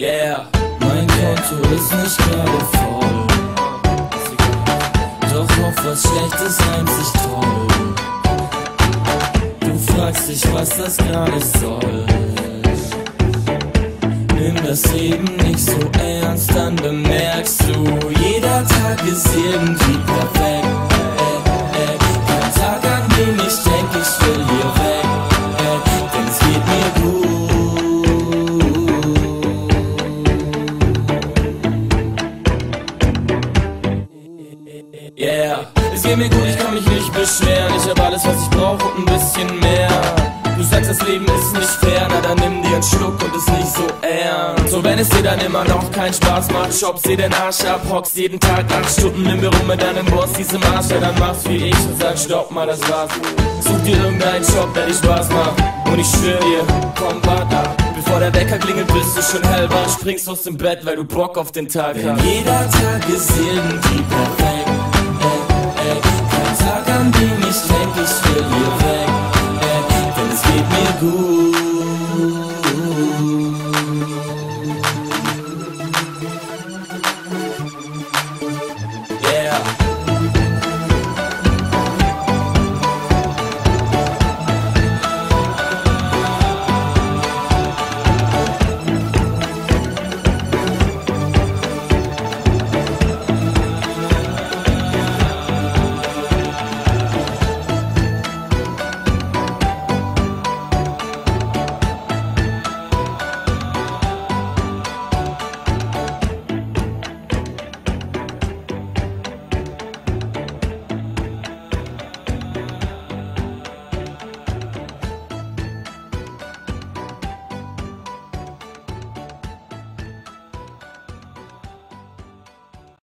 Yeah, mein Konto ist nicht gerade voll, doch auf was Schlechtes reimt sich toll. Du fragst dich, was das gerade soll. Nimm das Leben nicht so ernst, dann bemerkst du, jeder Tag ist irgendwie perfekt. Kein Tag, an dem ich denk, ich will hier weg, denn es geht mir gut. Yeah, es geht mir gut, ich kann mich nicht beschweren. Ich hab alles, was ich brauch und ein bisschen mehr. Du sagst, das Leben ist nicht fair, na dann nimm dir einen Schluck und ist nicht so ernst. So wenn es dir dann immer noch keinen Spaß macht, shoppst dir den Arsch ab, hockst jeden Tag 8 Stunden im Büro mit deinem Boss, diesem Arsch, ja dann machst wie ich und sag, stopp mal, das war's. Such dir irgendeinen Job, der dir Spaß macht, und ich schwör dir, komm, warte ab. Bevor der Wecker klingelt, bist du schon hellwach, springst aus dem Bett, weil du Bock auf den Tag hast. Jeder Tag ist irgendwie perfekt, kein Tag, an dem ich denk, ich will hier weg, denn es geht mir gut.